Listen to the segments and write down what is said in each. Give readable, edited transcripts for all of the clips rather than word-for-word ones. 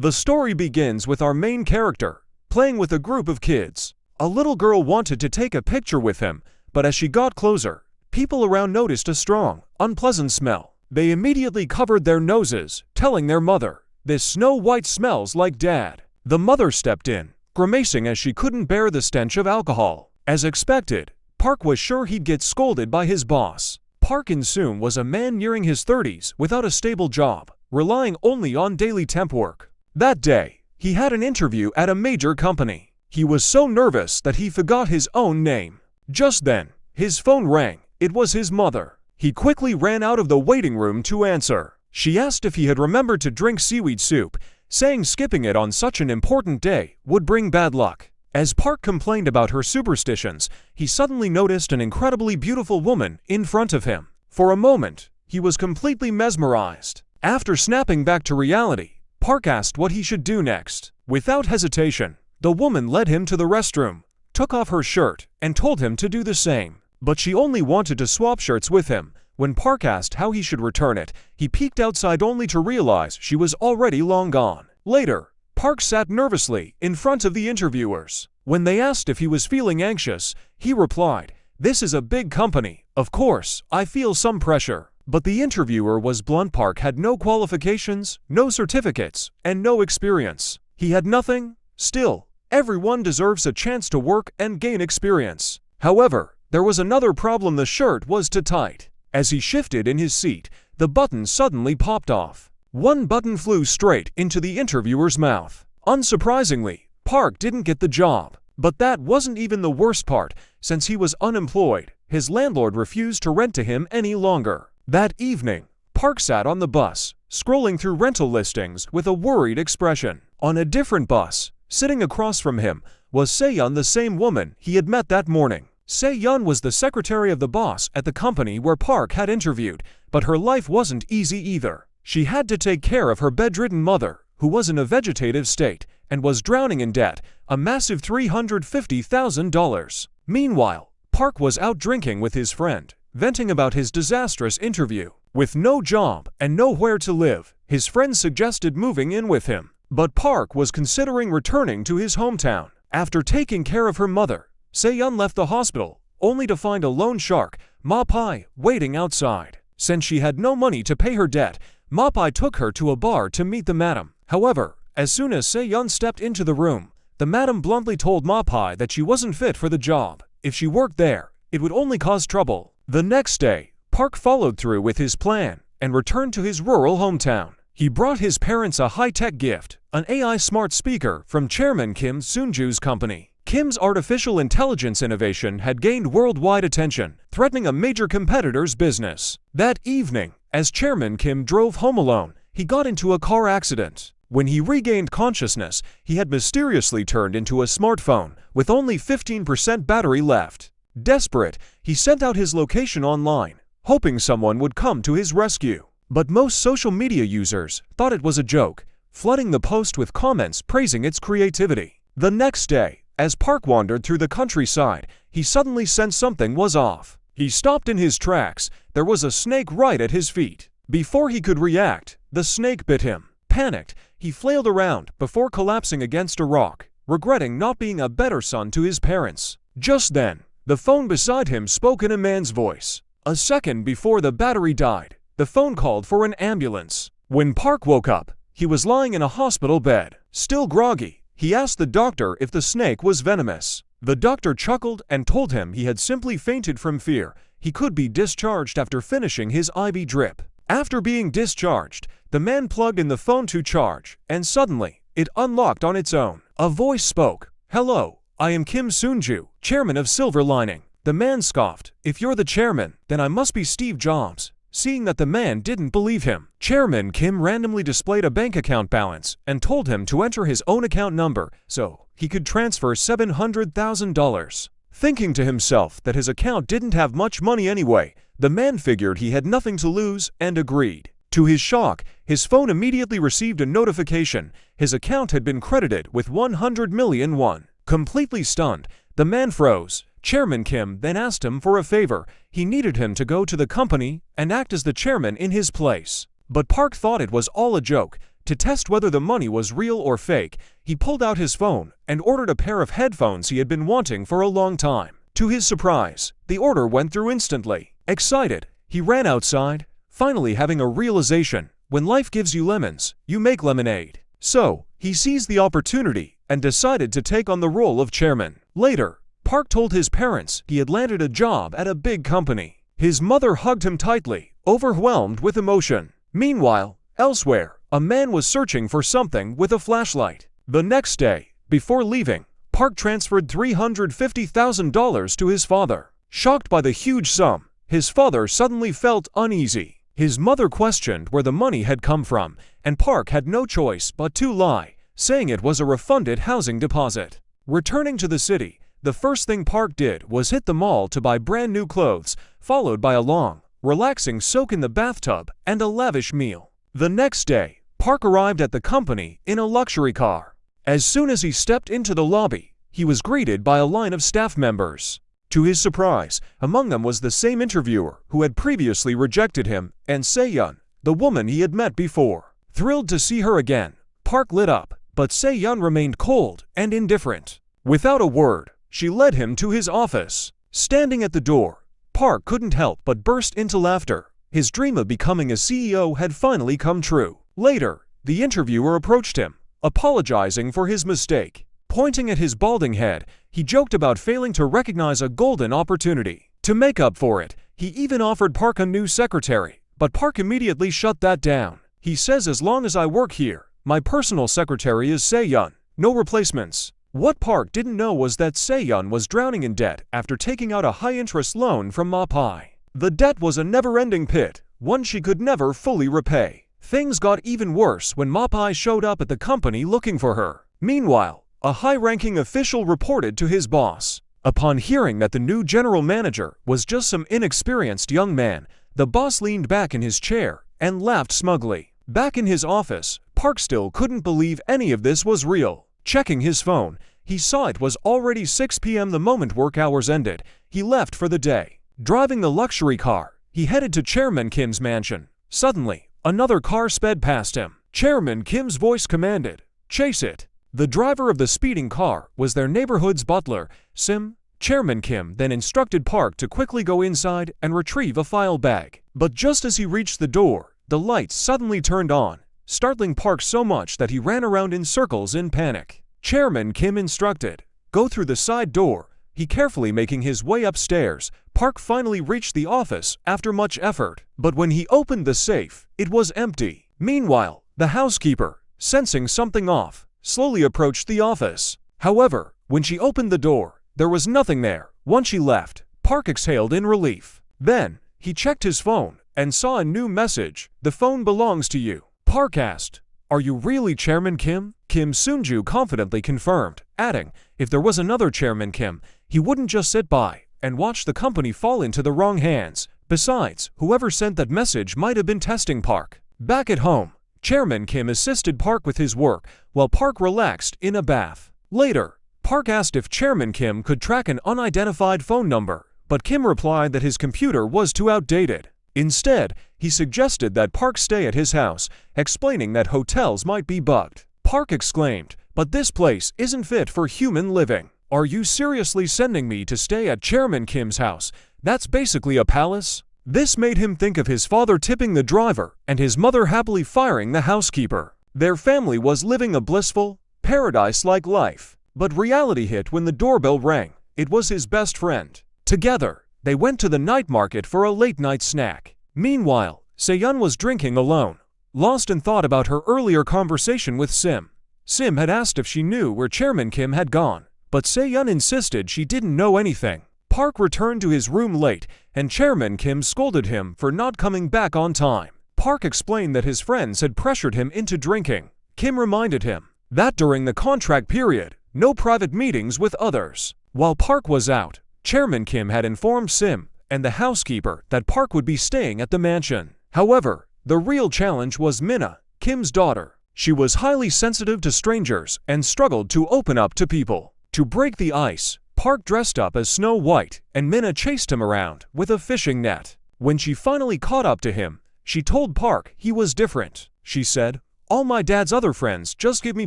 The story begins with our main character playing with a group of kids. A little girl wanted to take a picture with him, but as she got closer, people around noticed a strong, unpleasant smell. They immediately covered their noses, telling their mother, "This Snow White smells like Dad." The mother stepped in, grimacing as she couldn't bear the stench of alcohol. As expected, Park was sure he'd get scolded by his boss. Park In-soon was a man nearing his 30s without a stable job, relying only on daily temp work. That day, he had an interview at a major company. He was so nervous that he forgot his own name. Just then, his phone rang. It was his mother. He quickly ran out of the waiting room to answer. She asked if he had remembered to drink seaweed soup, saying skipping it on such an important day would bring bad luck. As Park complained about her superstitions, he suddenly noticed an incredibly beautiful woman in front of him. For a moment, he was completely mesmerized. After snapping back to reality, Park asked what he should do next. Without hesitation, the woman led him to the restroom, took off her shirt, and told him to do the same. But she only wanted to swap shirts with him. When Park asked how he should return it, he peeked outside only to realize she was already long gone. Later, Park sat nervously in front of the interviewers. When they asked if he was feeling anxious, he replied, "This is a big company. Of course, I feel some pressure." But the interviewer was blunt. Park had no qualifications, no certificates, and no experience. He had nothing. Still, everyone deserves a chance to work and gain experience. However, there was another problem. The shirt was too tight. As he shifted in his seat, the button suddenly popped off. One button flew straight into the interviewer's mouth. Unsurprisingly, Park didn't get the job. But that wasn't even the worst part. Since he was unemployed, his landlord refused to rent to him any longer. That evening, Park sat on the bus, scrolling through rental listings with a worried expression. On a different bus, sitting across from him, was Se-yeon, the same woman he had met that morning. Se-yeon was the secretary of the boss at the company where Park had interviewed, but her life wasn't easy either. She had to take care of her bedridden mother, who was in a vegetative state, and was drowning in debt, a massive $350,000. Meanwhile, Park was out drinking with his friend, venting about his disastrous interview. With no job and nowhere to live, his friend suggested moving in with him. But Park was considering returning to his hometown. After taking care of her mother, Se-yeon left the hospital, only to find a loan shark, Ma-pai, waiting outside. Since she had no money to pay her debt, Ma-pai took her to a bar to meet the madam. However, as soon as Se-yeon stepped into the room, the madam bluntly told Ma-pai that she wasn't fit for the job. If she worked there, it would only cause trouble. The next day, Park followed through with his plan and returned to his rural hometown. He brought his parents a high-tech gift, an AI smart speaker from Chairman Kim Soon-ju's company. Kim's artificial intelligence innovation had gained worldwide attention, threatening a major competitor's business. That evening, as Chairman Kim drove home alone, he got into a car accident. When he regained consciousness, he had mysteriously turned into a smartphone with only 15% battery left. Desperate, he sent out his location online, hoping someone would come to his rescue. But most social media users thought it was a joke, flooding the post with comments praising its creativity. The next day, as Park wandered through the countryside, he suddenly sensed something was off. He stopped in his tracks. There was a snake right at his feet. Before he could react, the snake bit him. Panicked, he flailed around before collapsing against a rock, regretting not being a better son to his parents. Just then, the phone beside him spoke in a man's voice. A second before the battery died, the phone called for an ambulance. When Park woke up, he was lying in a hospital bed. Still groggy, he asked the doctor if the snake was venomous. The doctor chuckled and told him he had simply fainted from fear. He could be discharged after finishing his IV drip. After being discharged, the man plugged in the phone to charge, and suddenly, it unlocked on its own. A voice spoke. "Hello, I am Kim Soon-ju, chairman of Silver Lining." The man scoffed. "If you're the chairman, then I must be Steve Jobs." Seeing that the man didn't believe him, Chairman Kim randomly displayed a bank account balance and told him to enter his own account number so he could transfer $700,000. Thinking to himself that his account didn't have much money anyway, the man figured he had nothing to lose and agreed. To his shock, his phone immediately received a notification. His account had been credited with 100 million won. Completely stunned, the man froze. Chairman Kim then asked him for a favor. He needed him to go to the company and act as the chairman in his place. But Park thought it was all a joke. To test whether the money was real or fake, he pulled out his phone and ordered a pair of headphones he had been wanting for a long time. To his surprise, the order went through instantly. Excited, he ran outside, finally having a realization: when life gives you lemons, you make lemonade. So, he seized the opportunity and decided to take on the role of chairman. Later, Park told his parents he had landed a job at a big company. His mother hugged him tightly, overwhelmed with emotion. Meanwhile, elsewhere, a man was searching for something with a flashlight. The next day, before leaving, Park transferred $350,000 to his father. Shocked by the huge sum, his father suddenly felt uneasy. His mother questioned where the money had come from, and Park had no choice but to lie, saying it was a refunded housing deposit. Returning to the city, the first thing Park did was hit the mall to buy brand new clothes, followed by a long, relaxing soak in the bathtub and a lavish meal. The next day, Park arrived at the company in a luxury car. As soon as he stepped into the lobby, he was greeted by a line of staff members. To his surprise, among them was the same interviewer who had previously rejected him, and Se-yeon, the woman he had met before. Thrilled to see her again, Park lit up, but Se-yeon remained cold and indifferent. Without a word, she led him to his office. Standing at the door, Park couldn't help but burst into laughter. His dream of becoming a CEO had finally come true. Later, the interviewer approached him, apologizing for his mistake. Pointing at his balding head, he joked about failing to recognize a golden opportunity. To make up for it, he even offered Park a new secretary, but Park immediately shut that down. He says, "As long as I work here, my personal secretary is Se-yeon, no replacements." What Park didn't know was that Se-yeon was drowning in debt after taking out a high-interest loan from Ma-pai. The debt was a never-ending pit, one she could never fully repay. Things got even worse when Ma-pai showed up at the company looking for her. Meanwhile, a high-ranking official reported to his boss. Upon hearing that the new general manager was just some inexperienced young man, the boss leaned back in his chair and laughed smugly. Back in his office, Park still couldn't believe any of this was real. Checking his phone, he saw it was already 6 p.m. the moment work hours ended. He left for the day. Driving the luxury car, he headed to Chairman Kim's mansion. Suddenly, another car sped past him. Chairman Kim's voice commanded, "Chase it." The driver of the speeding car was their neighborhood's butler, Sim. Chairman Kim then instructed Park to quickly go inside and retrieve a file bag. But just as he reached the door, the lights suddenly turned on, startling Park so much that he ran around in circles in panic. Chairman Kim instructed, "Go through the side door." He carefully making his way upstairs, Park finally reached the office after much effort. But when he opened the safe, it was empty. Meanwhile, the housekeeper, sensing something off, slowly approached the office. However, when she opened the door, there was nothing there. Once she left, Park exhaled in relief. Then, he checked his phone and saw a new message. "The phone belongs to you." Park asked, "Are you really Chairman Kim?" Kim Soonju confidently confirmed, adding, if there was another Chairman Kim, he wouldn't just sit by and watch the company fall into the wrong hands. Besides, whoever sent that message might have been testing Park. Back at home, Chairman Kim assisted Park with his work while Park relaxed in a bath. Later, Park asked if Chairman Kim could track an unidentified phone number, but Kim replied that his computer was too outdated. Instead, he suggested that Park stay at his house, explaining that hotels might be bugged. Park exclaimed, "But this place isn't fit for human living. Are you seriously sending me to stay at Chairman Kim's house? That's basically a palace." This made him think of his father tipping the driver and his mother happily firing the housekeeper. Their family was living a blissful, paradise-like life. But reality hit when the doorbell rang. It was his best friend. Together, they went to the night market for a late-night snack. Meanwhile, Se-yeon was drinking alone, lost in thought about her earlier conversation with Sim. Sim had asked if she knew where Chairman Kim had gone, but Se-yeon insisted she didn't know anything. Park returned to his room late, and Chairman Kim scolded him for not coming back on time. Park explained that his friends had pressured him into drinking. Kim reminded him that during the contract period, no private meetings with others. While Park was out, Chairman Kim had informed Sim and the housekeeper that Park would be staying at the mansion. However, the real challenge was Minna, Kim's daughter. She was highly sensitive to strangers and struggled to open up to people. To break the ice, Park dressed up as Snow White, and Minna chased him around with a fishing net. When she finally caught up to him, she told Park he was different. She said, All my dad's other friends just give me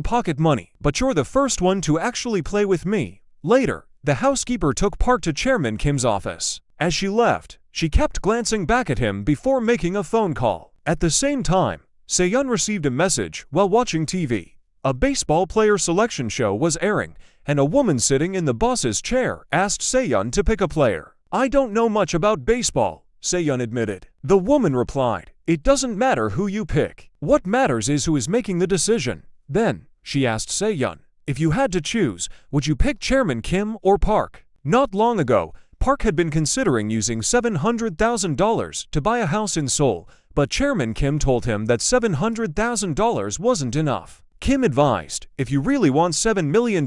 pocket money, but you're the first one to actually play with me. Later, the housekeeper took Park to Chairman Kim's office. As she left, she kept glancing back at him before making a phone call. At the same time, Se-yeon received a message while watching TV. A baseball player selection show was airing, and a woman sitting in the boss's chair asked Se-yeon to pick a player. "I don't know much about baseball," Se-yeon admitted. The woman replied, "It doesn't matter who you pick. What matters is who is making the decision." Then, she asked Se-yeon, "If you had to choose, would you pick Chairman Kim or Park?" Not long ago, Park had been considering using $700,000 to buy a house in Seoul, but Chairman Kim told him that $700,000 wasn't enough. Kim advised, "If you really want $7 million,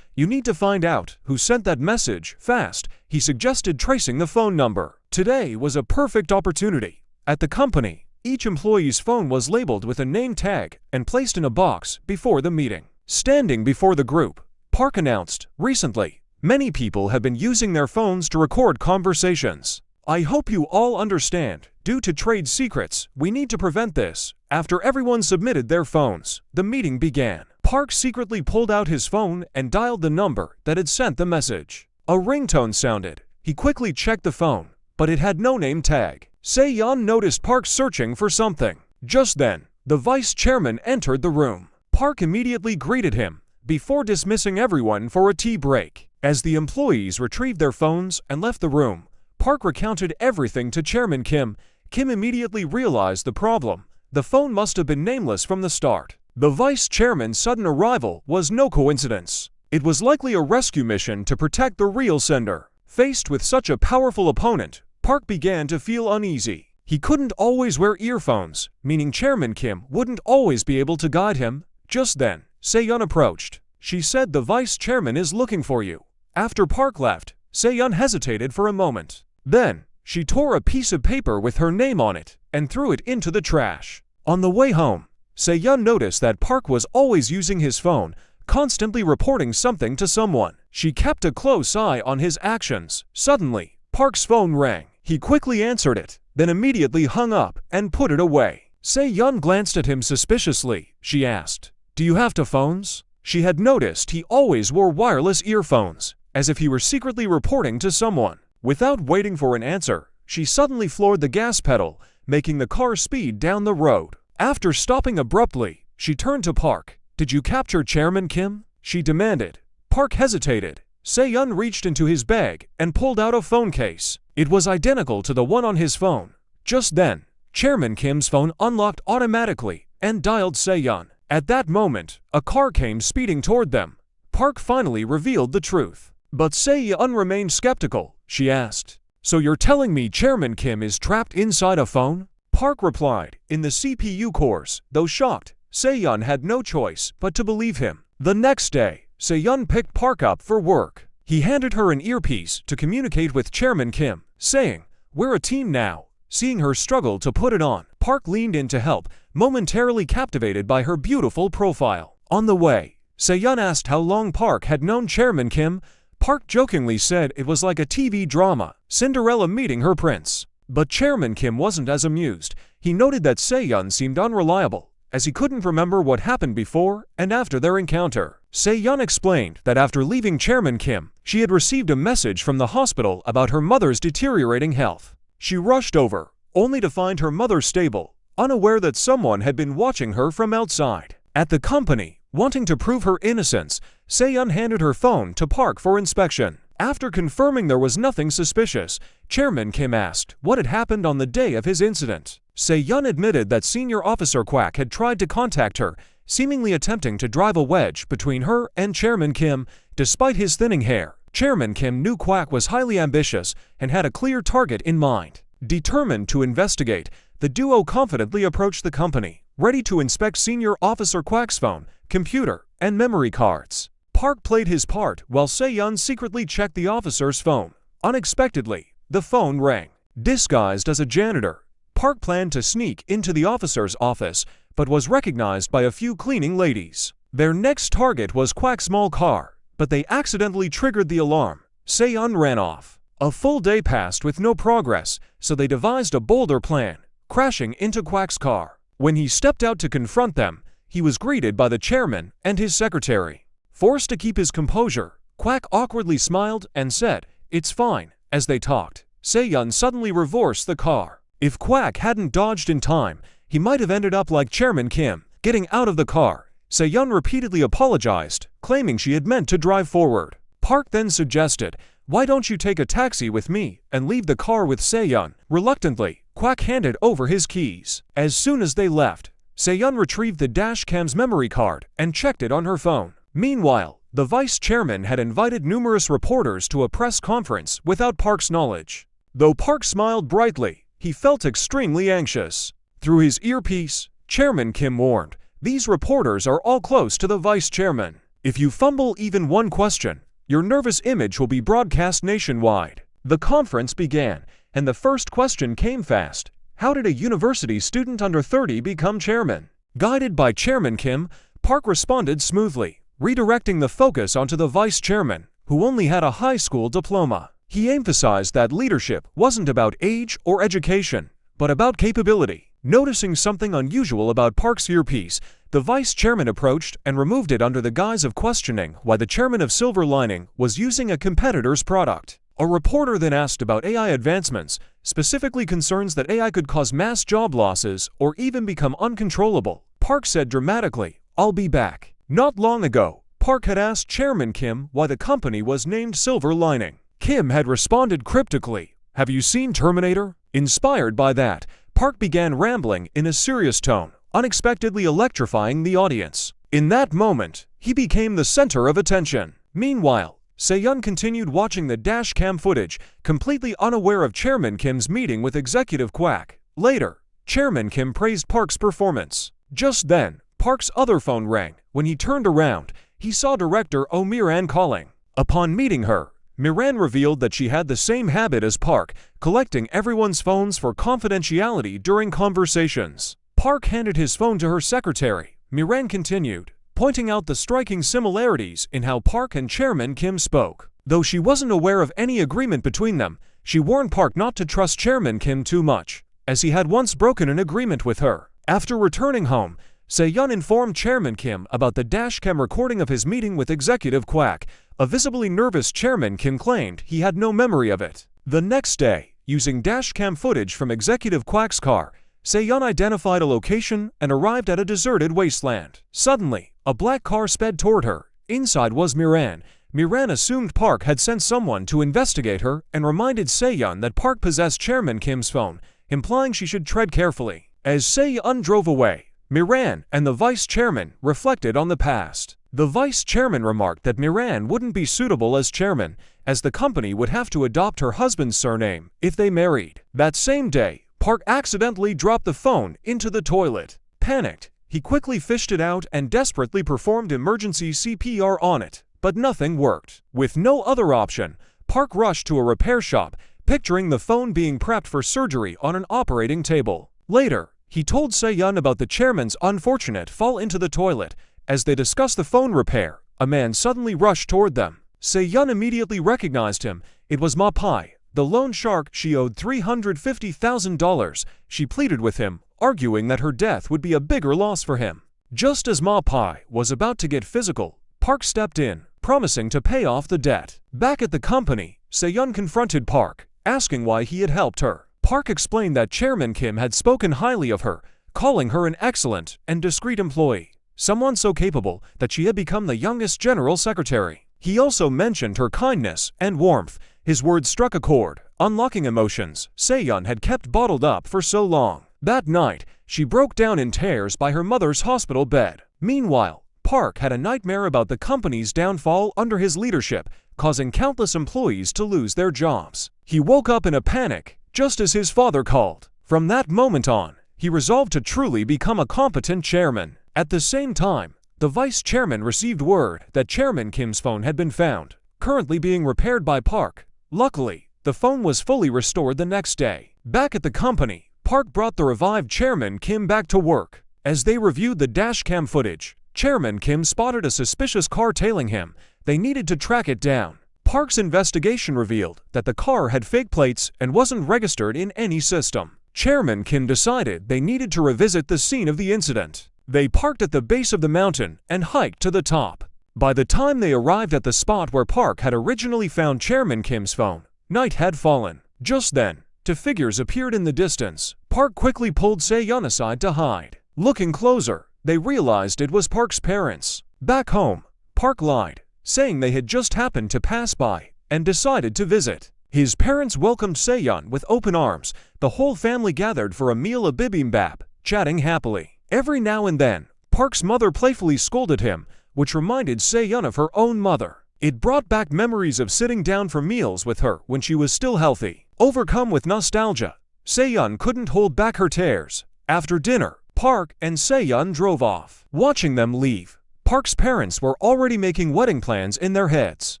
you need to find out who sent that message fast." He suggested tracing the phone number. Today was a perfect opportunity. At the company, each employee's phone was labeled with a name tag and placed in a box before the meeting. Standing before the group, Park announced, "Recently, many people have been using their phones to record conversations. I hope you all understand, due to trade secrets, we need to prevent this." After everyone submitted their phones, the meeting began. Park secretly pulled out his phone and dialed the number that had sent the message. A ringtone sounded. He quickly checked the phone, but it had no name tag. Se-yeon noticed Park searching for something. Just then, the vice chairman entered the room. Park immediately greeted him, before dismissing everyone for a tea break. As the employees retrieved their phones and left the room, Park recounted everything to Chairman Kim. Kim immediately realized the problem. The phone must have been nameless from the start. The vice chairman's sudden arrival was no coincidence. It was likely a rescue mission to protect the real sender. Faced with such a powerful opponent, Park began to feel uneasy. He couldn't always wear earphones, meaning Chairman Kim wouldn't always be able to guide him. Just then, Se-yeon approached. She said, "The vice chairman is looking for you." After Park left, Se-yeon hesitated for a moment. Then, she tore a piece of paper with her name on it and threw it into the trash. On the way home, Se-yeon noticed that Park was always using his phone, constantly reporting something to someone. She kept a close eye on his actions. Suddenly, Park's phone rang. He quickly answered it, then immediately hung up and put it away. Se-yeon glanced at him suspiciously. She asked, "Do you have two phones?" She had noticed he always wore wireless earphones, as if he were secretly reporting to someone. Without waiting for an answer, she suddenly floored the gas pedal, making the car speed down the road. After stopping abruptly, she turned to Park. "Did you capture Chairman Kim?" she demanded. Park hesitated. Se-yeon reached into his bag and pulled out a phone case. It was identical to the one on his phone. Just then, Chairman Kim's phone unlocked automatically and dialed Se-yeon. At that moment, a car came speeding toward them. Park finally revealed the truth. But Se-yeon remained skeptical. She asked, "So you're telling me Chairman Kim is trapped inside a phone?" Park replied, "In the CPU cores." Though shocked, Se-yeon had no choice but to believe him. The next day, Se-yeon picked Park up for work. He handed her an earpiece to communicate with Chairman Kim, saying, "We're a team now." Seeing her struggle to put it on, Park leaned in to help, momentarily captivated by her beautiful profile. On the way, Se-yeon asked how long Park had known Chairman Kim. Park jokingly said it was like a TV drama, Cinderella meeting her prince. But Chairman Kim wasn't as amused. He noted that Se-yeon seemed unreliable, as he couldn't remember what happened before and after their encounter. Se-yeon explained that after leaving Chairman Kim, she had received a message from the hospital about her mother's deteriorating health. She rushed over, only to find her mother stable, unaware that someone had been watching her from outside. At the company, wanting to prove her innocence, Se-yeon handed her phone to Park for inspection. After confirming there was nothing suspicious, Chairman Kim asked what had happened on the day of his incident. Se-yeon admitted that Senior Officer Kwak had tried to contact her, seemingly attempting to drive a wedge between her and Chairman Kim. Despite his thinning hair, Chairman Kim knew Kwak was highly ambitious and had a clear target in mind. Determined to investigate, the duo confidently approached the company, ready to inspect Senior Officer Kwak's phone, computer, and memory cards. Park played his part while Se-yeon secretly checked the officer's phone. Unexpectedly, the phone rang. Disguised as a janitor, Park planned to sneak into the officer's office, but was recognized by a few cleaning ladies. Their next target was Kwak's small car, but they accidentally triggered the alarm. Se-yeon ran off. A full day passed with no progress, so they devised a bolder plan, crashing into Kwak's car. When he stepped out to confront them, he was greeted by the chairman and his secretary. Forced to keep his composure, Quack awkwardly smiled and said, "It's fine." As they talked, Se-yeon suddenly reversed the car. If Quack hadn't dodged in time, he might have ended up like Chairman Kim. Getting out of the car, Se-yeon repeatedly apologized, claiming she had meant to drive forward. Park then suggested, "Why don't you take a taxi with me and leave the car with Se-yeon?" Reluctantly, Quack handed over his keys. As soon as they left, Se-yeon retrieved the dashcam's memory card and checked it on her phone. Meanwhile, the vice chairman had invited numerous reporters to a press conference without Park's knowledge. Though Park smiled brightly, he felt extremely anxious. Through his earpiece, Chairman Kim warned, "These reporters are all close to the vice chairman. If you fumble even one question, your nervous image will be broadcast nationwide." The conference began, and the first question came fast. How did a university student under 30 become chairman? Guided by Chairman Kim, Park responded smoothly, redirecting the focus onto the vice chairman, who only had a high school diploma. He emphasized that leadership wasn't about age or education, but about capability. Noticing something unusual about Park's earpiece, the vice chairman approached and removed it under the guise of questioning why the chairman of Silver Lining was using a competitor's product. A reporter then asked about AI advancements, specifically concerns that AI could cause mass job losses or even become uncontrollable. Park said dramatically, "I'll be back." Not long ago, Park had asked Chairman Kim why the company was named Silver Lining. Kim had responded cryptically, "Have you seen Terminator?" Inspired by that, Park began rambling in a serious tone, unexpectedly electrifying the audience. In that moment, he became the center of attention. Meanwhile, Se-yeon continued watching the dashcam footage, completely unaware of Chairman Kim's meeting with Executive Quack. Later, Chairman Kim praised Park's performance. Just then, Park's other phone rang. When he turned around, he saw director Oh Miran calling. Upon meeting her, Miran revealed that she had the same habit as Park, collecting everyone's phones for confidentiality during conversations. Park handed his phone to her secretary. Miran continued, pointing out the striking similarities in how Park and Chairman Kim spoke. Though she wasn't aware of any agreement between them, she warned Park not to trust Chairman Kim too much, as he had once broken an agreement with her. After returning home, Se-yeon informed Chairman Kim about the dashcam recording of his meeting with Executive Quack. A visibly nervous Chairman Kim claimed he had no memory of it. The next day, using dashcam footage from Executive Quack's car, Se-yeon identified a location and arrived at a deserted wasteland. Suddenly, a black car sped toward her. Inside was Miran. Miran assumed Park had sent someone to investigate her and reminded Se-yeon that Park possessed Chairman Kim's phone, implying she should tread carefully. As Se-yeon drove away, Miran and the vice chairman reflected on the past. The vice chairman remarked that Miran wouldn't be suitable as chairman, as the company would have to adopt her husband's surname if they married. That same day, Park accidentally dropped the phone into the toilet. Panicked, he quickly fished it out and desperately performed emergency CPR on it, but nothing worked. With no other option, Park rushed to a repair shop, picturing the phone being prepped for surgery on an operating table. Later, he told Se-yeon about the chairman's unfortunate fall into the toilet. As they discussed the phone repair, a man suddenly rushed toward them. Se-yeon immediately recognized him. It was Ma-pai, the loan shark she owed $350,000. She pleaded with him, arguing that her death would be a bigger loss for him. Just as Ma-pai was about to get physical, Park stepped in, promising to pay off the debt. Back at the company, Se-yeon confronted Park, asking why he had helped her. Park explained that Chairman Kim had spoken highly of her, calling her an excellent and discreet employee, someone so capable that she had become the youngest general secretary. He also mentioned her kindness and warmth. His words struck a chord, unlocking emotions Se-yeon had kept bottled up for so long. That night, she broke down in tears by her mother's hospital bed. Meanwhile, Park had a nightmare about the company's downfall under his leadership, causing countless employees to lose their jobs. He woke up in a panic, just as his father called. From that moment on, he resolved to truly become a competent chairman. At the same time, the vice chairman received word that Chairman Kim's phone had been found, currently being repaired by Park. Luckily, the phone was fully restored the next day. Back at the company, Park brought the revived Chairman Kim back to work. As they reviewed the dashcam footage, Chairman Kim spotted a suspicious car tailing him. They needed to track it down. Park's investigation revealed that the car had fake plates and wasn't registered in any system. Chairman Kim decided they needed to revisit the scene of the incident. They parked at the base of the mountain and hiked to the top. By the time they arrived at the spot where Park had originally found Chairman Kim's phone, night had fallen. Just then, two figures appeared in the distance. Park quickly pulled Se-yeon aside to hide. Looking closer, they realized it was Park's parents. Back home, Park lied, saying they had just happened to pass by and decided to visit. His parents welcomed Se-yeon with open arms. The whole family gathered for a meal of bibimbap, chatting happily. Every now and then, Park's mother playfully scolded him, which reminded Se-yeon of her own mother. It brought back memories of sitting down for meals with her when she was still healthy. Overcome with nostalgia, Se-yeon couldn't hold back her tears. After dinner, Park and Se-yeon drove off. Watching them leave, Park's parents were already making wedding plans in their heads.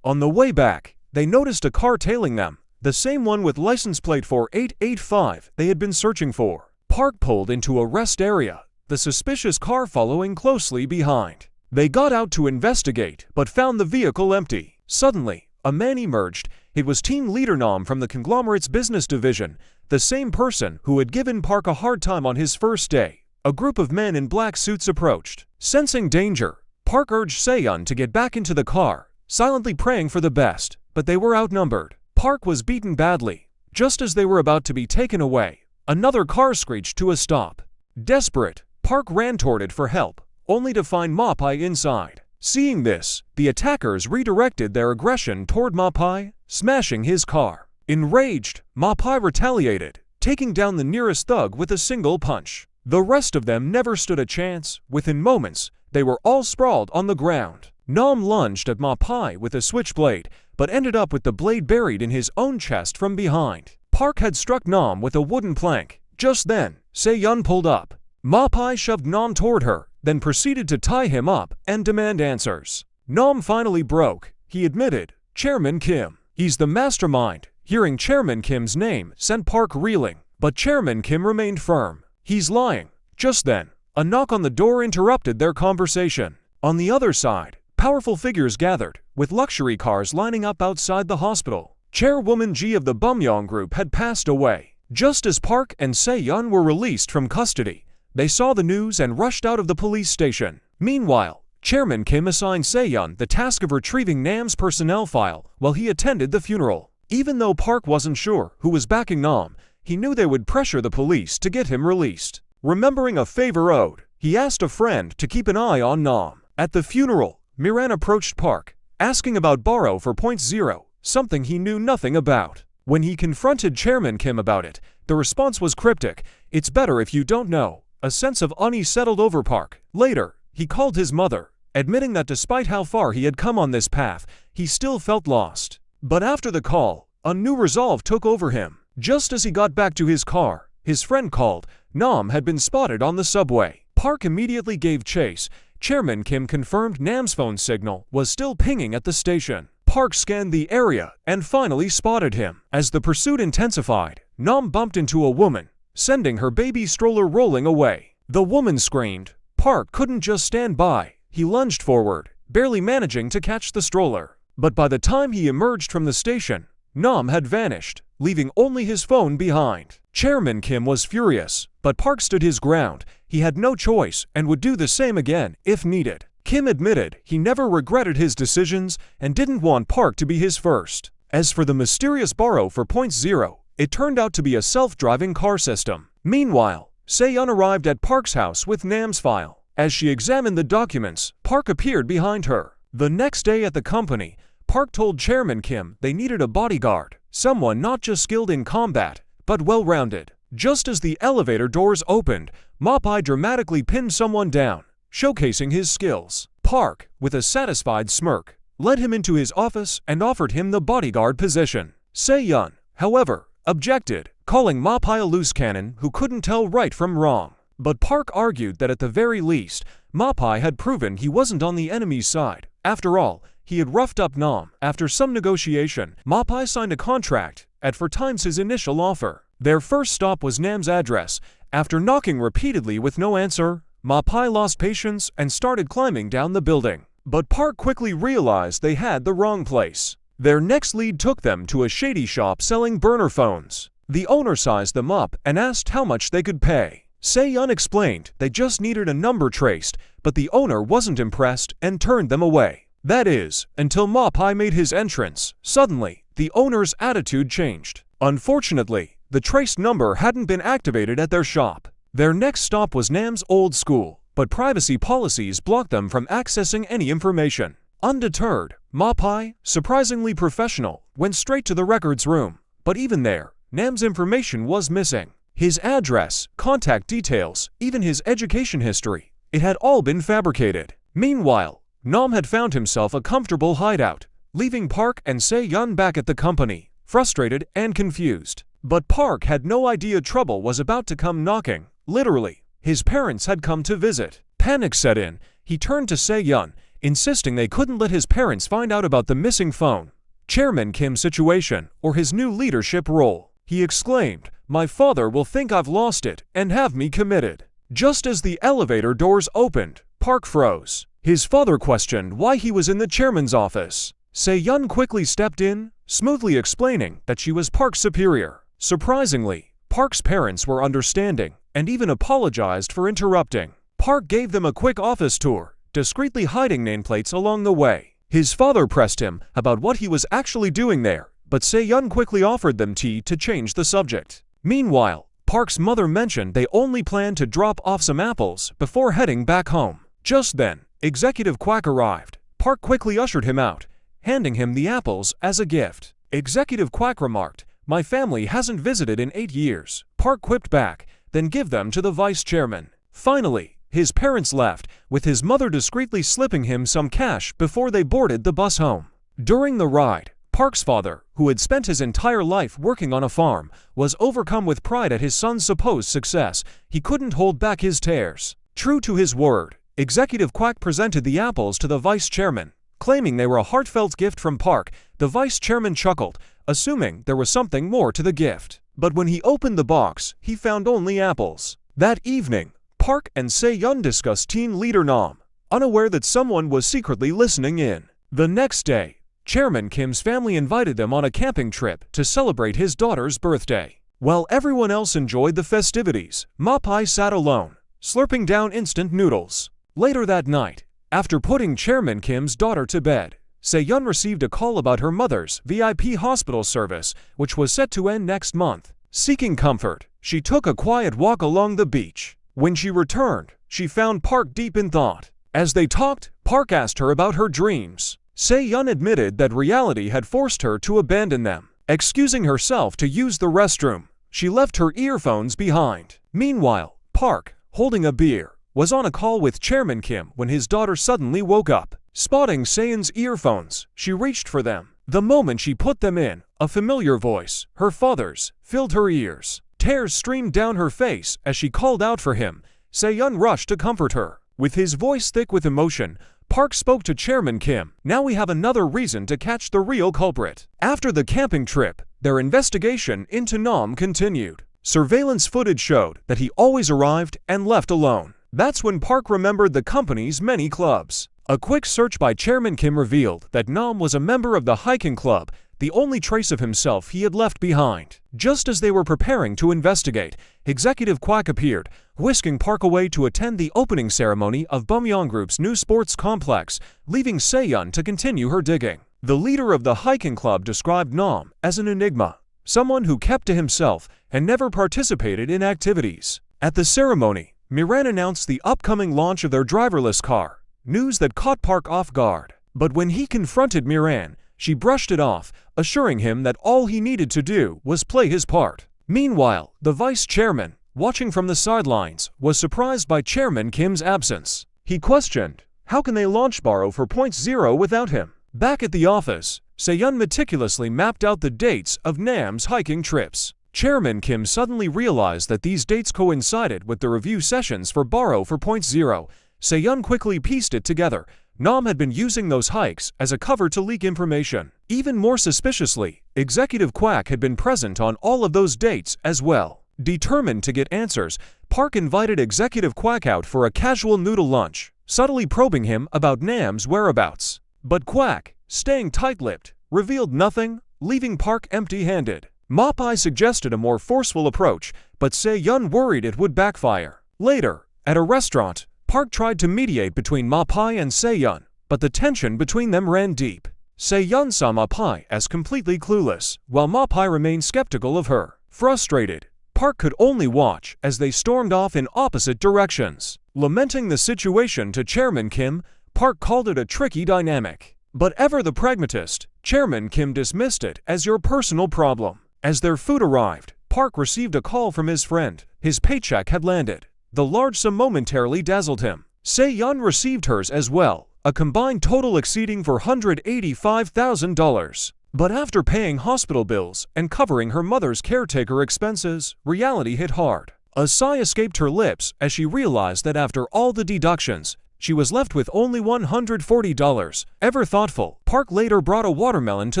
On the way back, they noticed a car tailing them, the same one with license plate 4885 they had been searching for. Park pulled into a rest area, the suspicious car following closely behind. They got out to investigate, but found the vehicle empty. Suddenly, a man emerged. It was team leader Nam from the conglomerate's business division, the same person who had given Park a hard time on his first day. A group of men in black suits approached. Sensing danger, Park urged Se-yeon to get back into the car, silently praying for the best, but they were outnumbered. Park was beaten badly. Just as they were about to be taken away, another car screeched to a stop. Desperate, Park ran toward it for help, only to find Ma-pai inside. Seeing this, the attackers redirected their aggression toward Ma-pai, smashing his car. Enraged, Ma-pai retaliated, taking down the nearest thug with a single punch. The rest of them never stood a chance. Within moments, they were all sprawled on the ground. Nam lunged at Ma-pai with a switchblade, but ended up with the blade buried in his own chest from behind. Park had struck Nam with a wooden plank. Just then, Se-yeon pulled up. Ma-pai shoved Nam toward her, then proceeded to tie him up and demand answers. Nam finally broke. He admitted, Chairman Kim. He's the mastermind. Hearing Chairman Kim's name sent Park reeling, but Chairman Kim remained firm. He's lying. Just then, a knock on the door interrupted their conversation. On the other side, powerful figures gathered, with luxury cars lining up outside the hospital. Chairwoman Ji of the Bumyong Group had passed away. Just as Park and Se-yeon were released from custody, they saw the news and rushed out of the police station. Meanwhile, Chairman Kim assigned Se-yeon the task of retrieving Nam's personnel file while he attended the funeral. Even though Park wasn't sure who was backing Nam, he knew they would pressure the police to get him released. Remembering a favor owed, he asked a friend to keep an eye on Nam. At the funeral, Miran approached Park, asking about borrow for .0, something he knew nothing about. When he confronted Chairman Kim about it, the response was cryptic. It's better if you don't know. A sense of unease settled over Park. Later, he called his mother, admitting that despite how far he had come on this path, he still felt lost. But after the call, a new resolve took over him. Just as he got back to his car, his friend called. Nam had been spotted on the subway. Park immediately gave chase. Chairman Kim confirmed Nam's phone signal was still pinging at the station. Park scanned the area and finally spotted him. As the pursuit intensified, Nam bumped into a woman, sending her baby stroller rolling away. The woman screamed. Park couldn't just stand by. He lunged forward, barely managing to catch the stroller. But by the time he emerged from the station, Nam had vanished, leaving only his phone behind. Chairman Kim was furious, but Park stood his ground. He had no choice and would do the same again if needed. Kim admitted he never regretted his decisions and didn't want Park to be his first. As for the mysterious borrow for .0, it turned out to be a self-driving car system. Meanwhile, Se-yeon arrived at Park's house with Nam's file. As she examined the documents, Park appeared behind her. The next day at the company, Park told Chairman Kim they needed a bodyguard, someone not just skilled in combat, but well-rounded. Just as the elevator doors opened, Ma-pai dramatically pinned someone down, showcasing his skills. Park, with a satisfied smirk, led him into his office and offered him the bodyguard position. Se-yeon, however, objected, calling Ma-pai a loose cannon who couldn't tell right from wrong. But Park argued that at the very least, Ma-pai had proven he wasn't on the enemy's side. After all, he had roughed up Nam. After some negotiation, Ma-pai signed a contract at 4 times his initial offer. Their first stop was Nam's address. After knocking repeatedly with no answer, Ma-pai lost patience and started climbing down the building. But Park quickly realized they had the wrong place. Their next lead took them to a shady shop selling burner phones. The owner sized them up and asked how much they could pay. Se-yeon explained they just needed a number traced, but the owner wasn't impressed and turned them away. That is, until Ma-pai made his entrance. Suddenly, the owner's attitude changed. Unfortunately, the traced number hadn't been activated at their shop. Their next stop was Nam's old school, but privacy policies blocked them from accessing any information. Undeterred, Ma-pai, surprisingly professional, went straight to the records room. But even there, Nam's information was missing. His address, contact details, even his education history. It had all been fabricated. Meanwhile, Nam had found himself a comfortable hideout, leaving Park and Se-yeon back at the company, frustrated and confused. But Park had no idea trouble was about to come knocking. Literally, his parents had come to visit. Panic set in. He turned to Se-yeon, insisting they couldn't let his parents find out about the missing phone. Chairman Kim's situation, or his new leadership role. He exclaimed, "My father will think I've lost it and have me committed." Just as the elevator doors opened, Park froze. His father questioned why he was in the chairman's office. Se-yeon quickly stepped in, smoothly explaining that she was Park's superior. Surprisingly, Park's parents were understanding and even apologized for interrupting. Park gave them a quick office tour, discreetly hiding nameplates along the way. His father pressed him about what he was actually doing there, but Se-yeon quickly offered them tea to change the subject. Meanwhile, Park's mother mentioned they only planned to drop off some apples before heading back home. Just then, Executive Quack arrived. Park quickly ushered him out, handing him the apples as a gift. Executive Quack remarked, "My family hasn't visited in 8 years." Park quipped back, "Then give them to the vice chairman." Finally, his parents left, with his mother discreetly slipping him some cash before they boarded the bus home. During the ride, Park's father, who had spent his entire life working on a farm, was overcome with pride at his son's supposed success. He couldn't hold back his tears. True to his word, Executive Quack presented the apples to the vice chairman. Claiming they were a heartfelt gift from Park, the vice chairman chuckled, assuming there was something more to the gift. But when he opened the box, he found only apples. That evening, Park and Se-yeon discussed teen leader Nam, unaware that someone was secretly listening in. The next day, Chairman Kim's family invited them on a camping trip to celebrate his daughter's birthday. While everyone else enjoyed the festivities, Ma-pai sat alone, slurping down instant noodles. Later that night, after putting Chairman Kim's daughter to bed, Se-yeon received a call about her mother's VIP hospital service, which was set to end next month. Seeking comfort, she took a quiet walk along the beach. When she returned, she found Park deep in thought. As they talked, Park asked her about her dreams. Se-yeon admitted that reality had forced her to abandon them. Excusing herself to use the restroom, she left her earphones behind. Meanwhile, Park, holding a beer, was on a call with Chairman Kim when his daughter suddenly woke up. Spotting Se-yeon's earphones, she reached for them. The moment she put them in, a familiar voice, her father's, filled her ears. Tears streamed down her face as she called out for him. Se-yeon rushed to comfort her. With his voice thick with emotion, Park spoke to Chairman Kim. Now we have another reason to catch the real culprit. After the camping trip, their investigation into Nam continued. Surveillance footage showed that he always arrived and left alone. That's when Park remembered the company's many clubs. A quick search by Chairman Kim revealed that Nam was a member of the hiking club, the only trace of himself he had left behind. Just as they were preparing to investigate, Executive Quack appeared, whisking Park away to attend the opening ceremony of Bumyeong Group's new sports complex, leaving Se-yeon to continue her digging. The leader of the hiking club described Nam as an enigma, someone who kept to himself and never participated in activities. At the ceremony, Miran announced the upcoming launch of their driverless car, news that caught Park off guard. But when he confronted Miran, she brushed it off, assuring him that all he needed to do was play his part. Meanwhile, the vice chairman, watching from the sidelines, was surprised by Chairman Kim's absence. He questioned, how can they launch Baro 4.0 without him? Back at the office, Se-yeon meticulously mapped out the dates of Nam's hiking trips. Chairman Kim suddenly realized that these dates coincided with the review sessions for Baro 4.0. Se-yeon quickly pieced it together. Nam had been using those hikes as a cover to leak information. Even more suspiciously, Executive Quack had been present on all of those dates as well. Determined to get answers, Park invited Executive Quack out for a casual noodle lunch, subtly probing him about Nam's whereabouts. But Quack, staying tight-lipped, revealed nothing, leaving Park empty-handed. Ma-pai suggested a more forceful approach, but Se-yeon worried it would backfire. Later, at a restaurant, Park tried to mediate between Ma-pai and Se-yeon, but the tension between them ran deep. Se-yeon saw Ma-pai as completely clueless, while Ma-pai remained skeptical of her. Frustrated, Park could only watch as they stormed off in opposite directions. Lamenting the situation to Chairman Kim, Park called it a tricky dynamic. But ever the pragmatist, Chairman Kim dismissed it as your personal problem. As their food arrived, Park received a call from his friend. His paycheck had landed. The large sum momentarily dazzled him. Se-yeon received hers as well, a combined total exceeding $485,000. But after paying hospital bills and covering her mother's caretaker expenses, reality hit hard. A sigh escaped her lips as she realized that after all the deductions, she was left with only $140. Ever thoughtful, Park later brought a watermelon to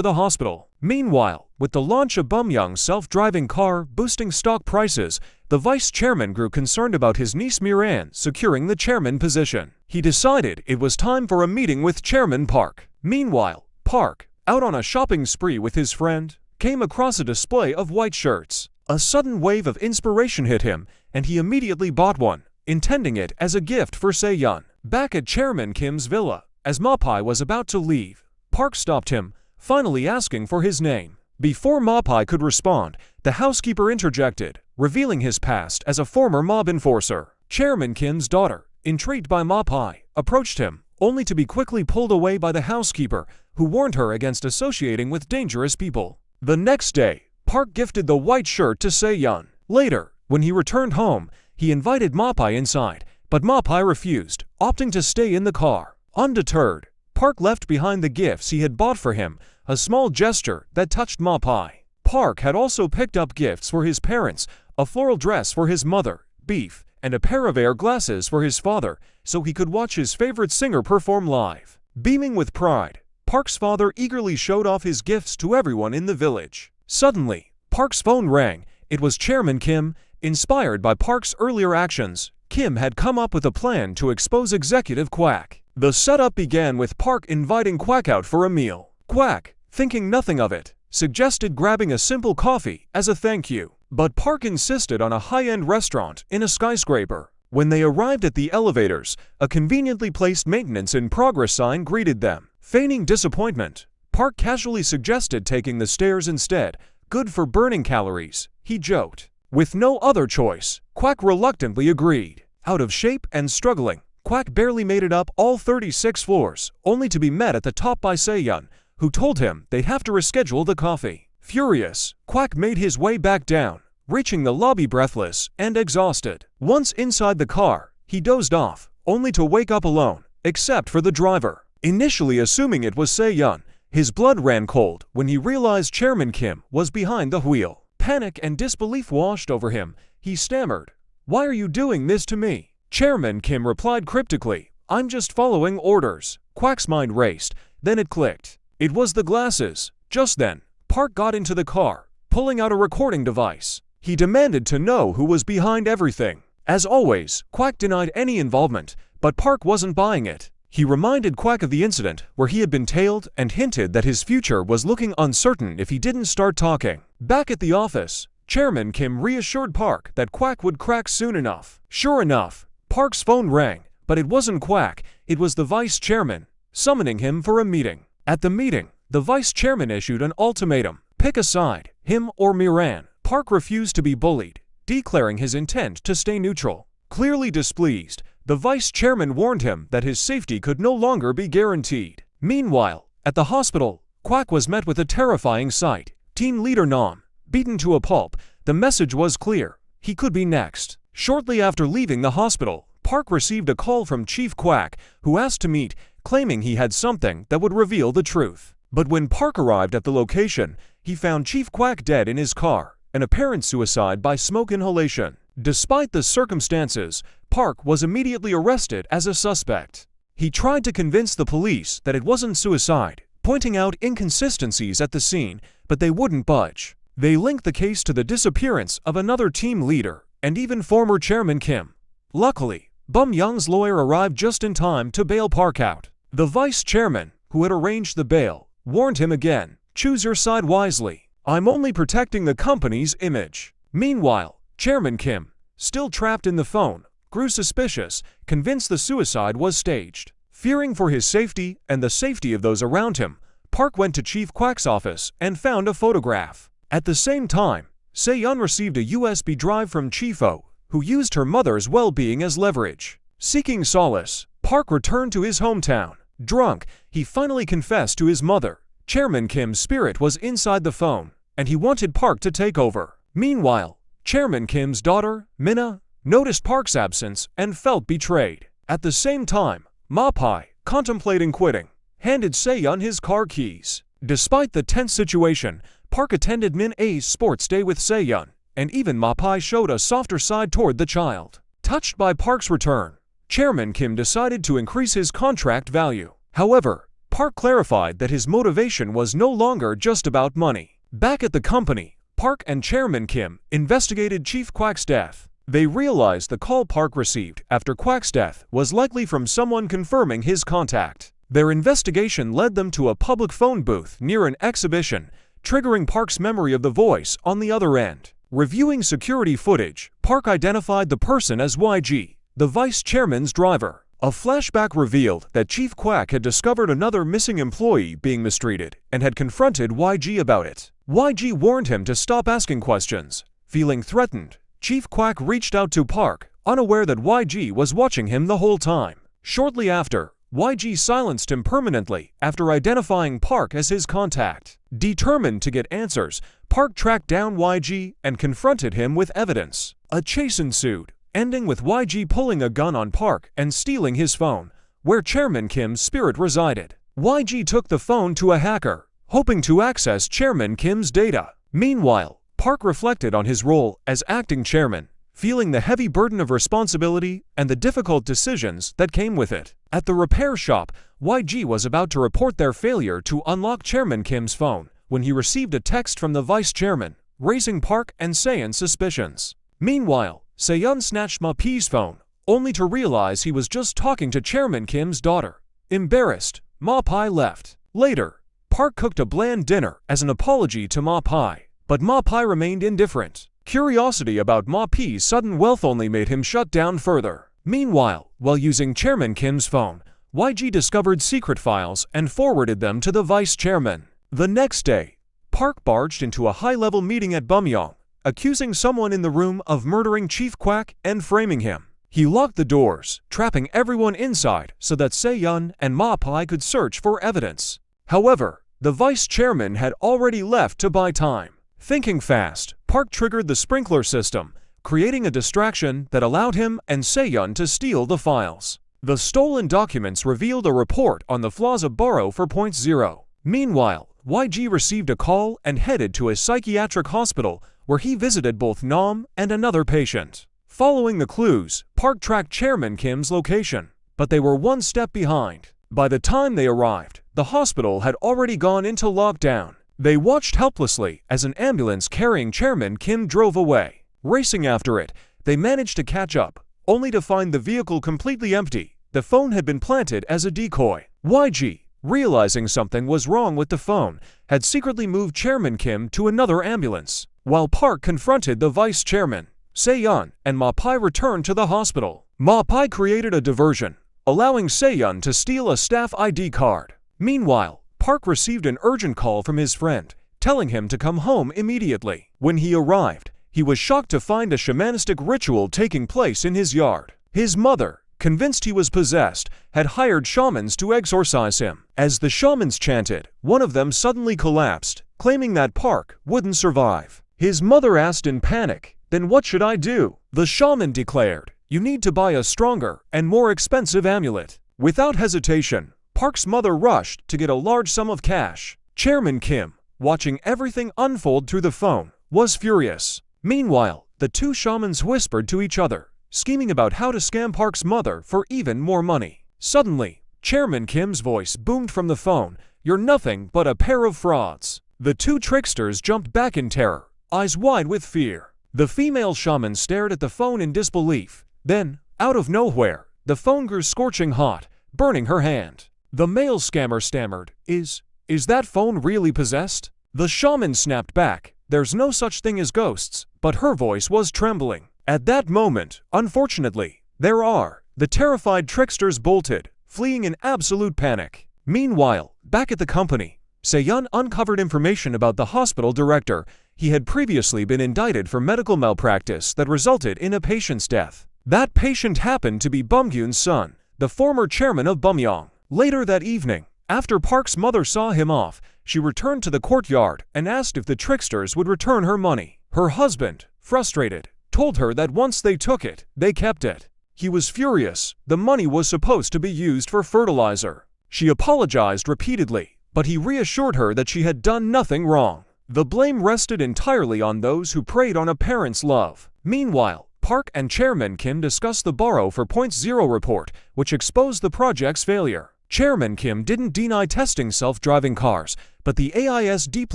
the hospital. Meanwhile, with the launch of Bum-young's self-driving car boosting stock prices, the vice chairman grew concerned about his niece Miran securing the chairman position. He decided it was time for a meeting with Chairman Park. Meanwhile, Park, out on a shopping spree with his friend, came across a display of white shirts. A sudden wave of inspiration hit him, and he immediately bought one, intending it as a gift for Se-yeon. Back at Chairman Kim's villa, as Ma-pai was about to leave, Park stopped him, finally asking for his name. Before Ma-pai could respond, the housekeeper interjected, revealing his past as a former mob enforcer. Chairman Kim's daughter, intrigued by Ma-pai, approached him, only to be quickly pulled away by the housekeeper, who warned her against associating with dangerous people. The next day, Park gifted the white shirt to Se-yeon. Later, when he returned home, he invited Ma-pai inside, but Ma-pai refused, opting to stay in the car. Undeterred, Park left behind the gifts he had bought for him, a small gesture that touched Ma-pai. Park had also picked up gifts for his parents, a floral dress for his mother, Beef, and a pair of air glasses for his father, so he could watch his favorite singer perform live. Beaming with pride, Park's father eagerly showed off his gifts to everyone in the village. Suddenly, Park's phone rang. It was Chairman Kim. Inspired by Park's earlier actions, Kim had come up with a plan to expose Executive Quack. The setup began with Park inviting Quack out for a meal. Quack, thinking nothing of it, suggested grabbing a simple coffee as a thank you. But Park insisted on a high-end restaurant in a skyscraper. When they arrived at the elevators, a conveniently placed maintenance in progress sign greeted them. Feigning disappointment, Park casually suggested taking the stairs instead, good for burning calories, he joked. With no other choice, Quack reluctantly agreed. Out of shape and struggling, Quack barely made it up all 36 floors, only to be met at the top by Se-yeon, who told him they'd have to reschedule the coffee. Furious, Quack made his way back down, reaching the lobby breathless and exhausted. Once inside the car, he dozed off, only to wake up alone, except for the driver. Initially assuming it was Se-yeon, his blood ran cold when he realized Chairman Kim was behind the wheel. Panic and disbelief washed over him. He stammered, "Why are you doing this to me?" Chairman Kim replied cryptically, "I'm just following orders." Quack's mind raced, then it clicked. It was the glasses. Just then, Park got into the car, pulling out a recording device. He demanded to know who was behind everything. As always, Quack denied any involvement, but Park wasn't buying it. He reminded Quack of the incident where he had been tailed and hinted that his future was looking uncertain if he didn't start talking. Back at the office, Chairman Kim reassured Park that Quack would crack soon enough. Sure enough, Park's phone rang, but it wasn't Quack, it was the vice chairman, summoning him for a meeting. At the meeting, the vice chairman issued an ultimatum: pick a side, him or Miran. Park refused to be bullied, declaring his intent to stay neutral. Clearly displeased, the vice chairman warned him that his safety could no longer be guaranteed. Meanwhile, at the hospital, Quack was met with a terrifying sight. Team leader Nam, beaten to a pulp. The message was clear: he could be next. Shortly after leaving the hospital, Park received a call from Chief Quack, who asked to meet, claiming he had something that would reveal the truth. But when Park arrived at the location, he found Chief Quack dead in his car, an apparent suicide by smoke inhalation. Despite the circumstances, Park was immediately arrested as a suspect. He tried to convince the police that it wasn't suicide, pointing out inconsistencies at the scene, but they wouldn't budge. They linked the case to the disappearance of another team leader, and even former Chairman Kim. Luckily, Bum-young's lawyer arrived just in time to bail Park out. The vice chairman, who had arranged the bail, warned him again, "Choose your side wisely. I'm only protecting the company's image." Meanwhile, Chairman Kim, still trapped in the phone, grew suspicious, convinced the suicide was staged. Fearing for his safety and the safety of those around him, Park went to Chief Kwak's office and found a photograph. At the same time, Se-yeon received a USB drive from Chief-o, who used her mother's well-being as leverage. Seeking solace, Park returned to his hometown. Drunk, he finally confessed to his mother. Chairman Kim's spirit was inside the phone, and he wanted Park to take over. Meanwhile, Chairman Kim's daughter, Minna, noticed Park's absence and felt betrayed. At the same time, Ma-pai, contemplating quitting, handed Se-yeon his car keys. Despite the tense situation, Park attended Min-a's sports day with Se-yeon, and even Ma-pai showed a softer side toward the child. Touched by Park's return, Chairman Kim decided to increase his contract value. However, Park clarified that his motivation was no longer just about money. Back at the company, Park and Chairman Kim investigated Chief Kwak's death. They realized the call Park received after Kwak's death was likely from someone confirming his contact. Their investigation led them to a public phone booth near an exhibition, triggering Park's memory of the voice on the other end. Reviewing security footage, Park identified the person as YG, the vice chairman's driver. A flashback revealed that Chief Kwak had discovered another missing employee being mistreated and had confronted YG about it. YG warned him to stop asking questions. Feeling threatened, Chief Kwak reached out to Park, unaware that YG was watching him the whole time. Shortly after, YG silenced him permanently after identifying Park as his contact. Determined to get answers, Park tracked down YG and confronted him with evidence. A chase ensued, ending with YG pulling a gun on Park and stealing his phone, where Chairman Kim's spirit resided. YG took the phone to a hacker, hoping to access Chairman Kim's data. Meanwhile, Park reflected on his role as acting chairman, feeling the heavy burden of responsibility and the difficult decisions that came with it. At the repair shop, YG was about to report their failure to unlock Chairman Kim's phone when he received a text from the vice chairman, raising Park and Se-yeon's suspicions. Meanwhile, Se-yeon snatched Ma-pai's phone, only to realize he was just talking to Chairman Kim's daughter. Embarrassed, Ma-pai left. Later, Park cooked a bland dinner as an apology to Ma-pai, but Ma-pai remained indifferent. Curiosity about Ma-pai's sudden wealth only made him shut down further. Meanwhile, while using Chairman Kim's phone, YG discovered secret files and forwarded them to the vice chairman. The next day, Park barged into a high-level meeting at Bumyong, accusing someone in the room of murdering Chief Kwak and framing him. He locked the doors, trapping everyone inside so that Se-yeon and Ma-pai could search for evidence. However, the vice chairman had already left to buy time. Thinking fast, Park triggered the sprinkler system, creating a distraction that allowed him and Se-yeon to steal the files. The stolen documents revealed a report on the flaws of Borough 4.0. Meanwhile, YG received a call and headed to a psychiatric hospital where he visited both Nam and another patient. Following the clues, Park tracked Chairman Kim's location, but they were one step behind. By the time they arrived, the hospital had already gone into lockdown. They watched helplessly as an ambulance carrying Chairman Kim drove away. Racing after it, they managed to catch up, only to find the vehicle completely empty. The phone had been planted as a decoy. YG, realizing something was wrong with the phone, had secretly moved Chairman Kim to another ambulance. While Park confronted the vice chairman, Se-yeon and Ma-pai returned to the hospital. Ma-pai created a diversion, allowing Se-yeon to steal a staff ID card. Meanwhile, Park received an urgent call from his friend, telling him to come home immediately. When he arrived, he was shocked to find a shamanistic ritual taking place in his yard. His mother, convinced he was possessed, had hired shamans to exorcise him. As the shamans chanted, one of them suddenly collapsed, claiming that Park wouldn't survive. His mother asked in panic, "Then what should I do?" The shaman declared, "You need to buy a stronger and more expensive amulet." Without hesitation, Park's mother rushed to get a large sum of cash. Chairman Kim, watching everything unfold through the phone, was furious. Meanwhile, the two shamans whispered to each other, scheming about how to scam Park's mother for even more money. Suddenly, Chairman Kim's voice boomed from the phone, "You're nothing but a pair of frauds." The two tricksters jumped back in terror, eyes wide with fear. The female shaman stared at the phone in disbelief. Then, out of nowhere, the phone grew scorching hot, burning her hand. The male scammer stammered, Is that phone really possessed?" The shaman snapped back, "There's no such thing as ghosts," but her voice was trembling. At that moment, unfortunately, there are. The terrified tricksters bolted, fleeing in absolute panic. Meanwhile, back at the company, Se-yeon uncovered information about the hospital director. He had previously been indicted for medical malpractice that resulted in a patient's death. That patient happened to be Bumgyun's son, the former chairman of Bumyong. Later that evening, after Park's mother saw him off, she returned to the courtyard and asked if the tricksters would return her money. Her husband, frustrated, told her that once they took it, they kept it. He was furious. The money was supposed to be used for fertilizer. She apologized repeatedly, but he reassured her that she had done nothing wrong. The blame rested entirely on those who preyed on a parent's love. Meanwhile, Park and Chairman Kim discussed the Borrow for .0 report, which exposed the project's failure. Chairman Kim didn't deny testing self-driving cars, but the AI's deep